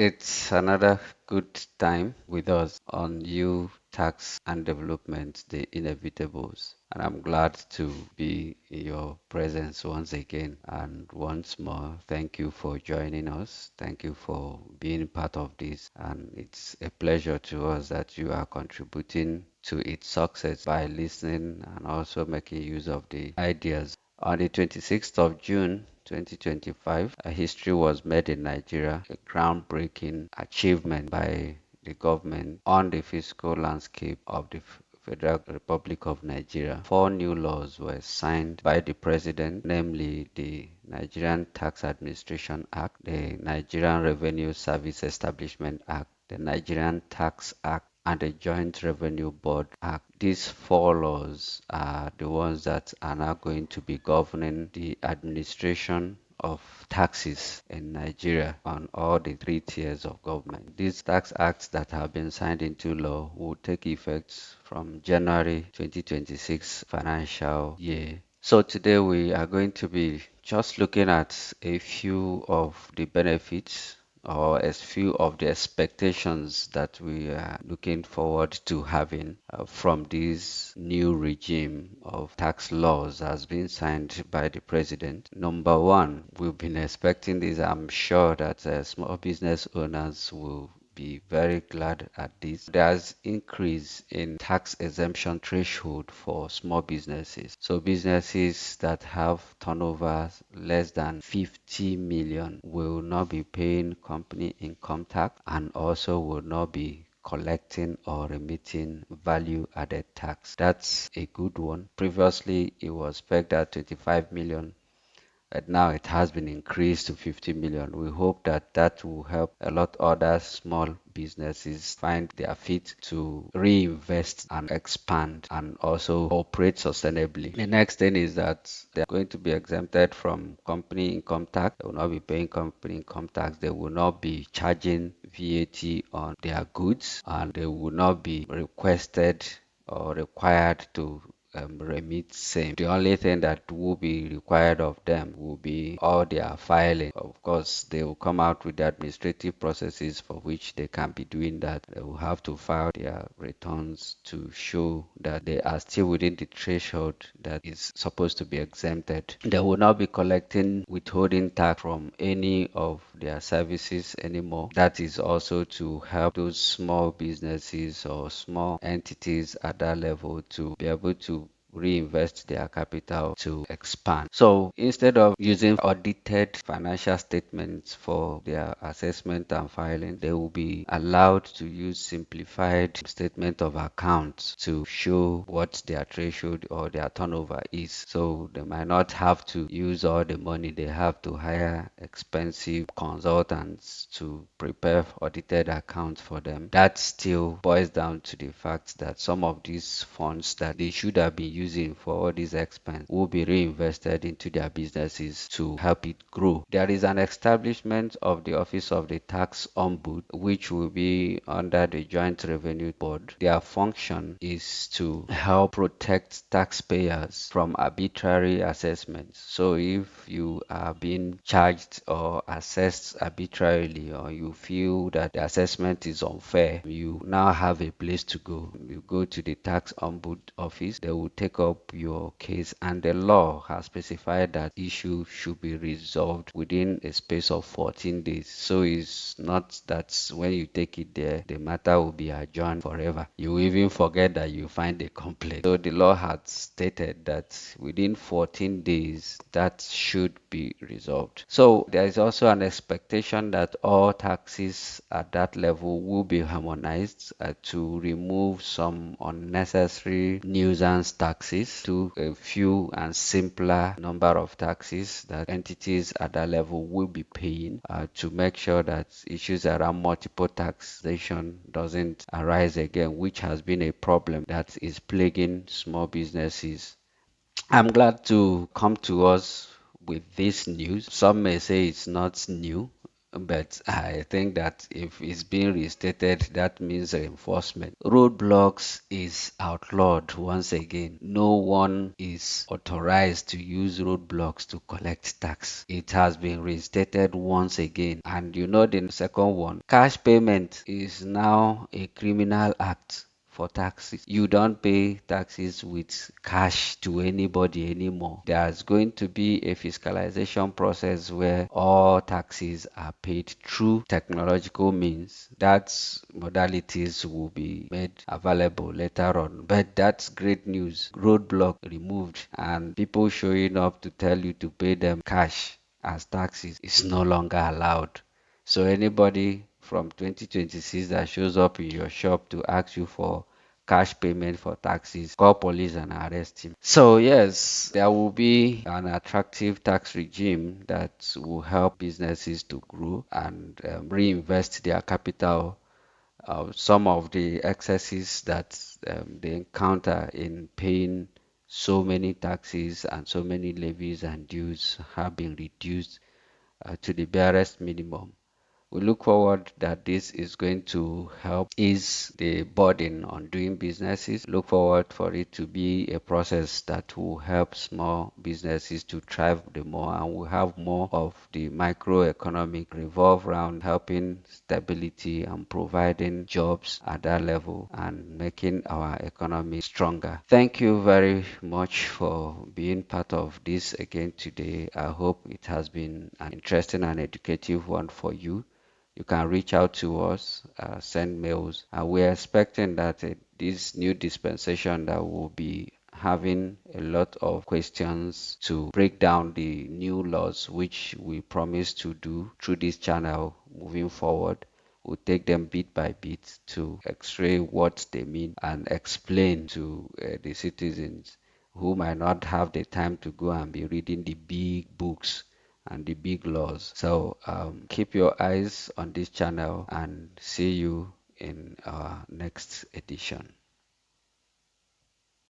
It's another good time with us on new tax and development, the inevitables. And I'm glad to be in your presence once again. And once more, thank you for joining us. Thank you for being part of this. And it's a pleasure to us that you are contributing to its success by listening and also making use of the ideas. On the 26th of June 2025, a history was made in Nigeria, a groundbreaking achievement by the government on the fiscal landscape of the Federal Republic of Nigeria. Four new laws were signed by the president, namely the Nigerian Tax Administration Act, the Nigerian Revenue Service Establishment Act, the Nigerian Tax Act, and the Joint Revenue Board Act. These four laws are the ones that are now going to be governing the administration of taxes in Nigeria on all the three tiers of government. These tax acts that have been signed into law will take effect from January 2026 financial year. So today we are going to be just looking at a few of the benefits or a few of the expectations that we are looking forward to having from this new regime of tax laws has been signed by the president. Number one, we've been expecting this. I'm sure that small business owners will be very glad at this. There's increase in tax exemption threshold for small businesses. So businesses that have turnovers less than 50 million will not be paying company income tax and also will not be collecting or remitting value added tax. That's a good one. Previously, it was pegged at 25 million, and now it has been increased to 50 million. We hope that that will help a lot other small businesses find their feet to reinvest and expand and also operate sustainably. The next thing is that they're going to be exempted from company income tax. They will not be paying company income tax. They will not be charging VAT on their goods, and they will not be requested or required to remit same. The only thing that will be required of them will be all their filing. Of course, they will come out with the administrative processes for which they can be doing that. They will have to file their returns to show that they are still within the threshold that is supposed to be exempted. They will not be collecting withholding tax from any of their services anymore. That is also to help those small businesses or small entities at that level to be able to reinvest their capital to expand. So instead of using audited financial statements for their assessment and filing, they will be allowed to use simplified statement of accounts to show what their threshold or their turnover is. So they might not have to use all the money. They have to hire expensive consultants to prepare audited accounts for them. That still boils down to the fact that some of these funds that they should have been using for all these expenses will be reinvested into their businesses to help it grow. There is an establishment of the Office of the Tax Ombud, which will be under the Joint Revenue Board. Their function is to help protect taxpayers from arbitrary assessments. So if you are being charged or assessed arbitrarily, or you feel that the assessment is unfair, you now have a place to go. You go to the Tax Ombud office. They will take up your case, and the law has specified that issue should be resolved within a space of 14 days. So it's not that when you take it there, the matter will be adjourned forever. You even forget that you find a complaint. So the law has stated that within 14 days, that should be resolved. So there is also an expectation that all taxes at that level will be harmonized to remove some unnecessary nuisance taxes to a few and simpler number of taxes that entities at that level will be paying to make sure that issues around multiple taxation doesn't arise again, which has been a problem that is plaguing small businesses. I'm glad to come to us with this news. Some may say it's not new. But I think that if it's being restated, that means reinforcement. Roadblocks is outlawed once again. No one is authorized to use roadblocks to collect tax. It has been restated once again. And you know the second one, cash payment is now a criminal act for taxes. You don't pay taxes with cash to anybody anymore. There's going to be a fiscalization process where all taxes are paid through technological means. That modalities will be made available later on. But that's great news. Roadblock removed and people showing up to tell you to pay them cash as taxes is no longer allowed. So anybody from 2026 that shows up in your shop to ask you for cash payment for taxes, call police and arrest him. So yes, there will be an attractive tax regime that will help businesses to grow and reinvest their capital. Some of the excesses that they encounter in paying so many taxes and so many levies and dues have been reduced to the barest minimum. We look forward that this is going to help ease the burden on doing businesses. Look forward for it to be a process that will help small businesses to thrive the more, and will have more of the microeconomic revolve around helping stability and providing jobs at that level and making our economy stronger. Thank you very much for being part of this again today. I hope it has been an interesting and educative one for you. You can reach out to us, send mails, and we're expecting that this new dispensation that will be having a lot of questions to break down the new laws, which we promise to do through this channel moving forward. We'll take them bit by bit to x-ray what they mean and explain to the citizens who might not have the time to go and be reading the big books and the big laws. So keep your eyes on this channel and see you in our next edition.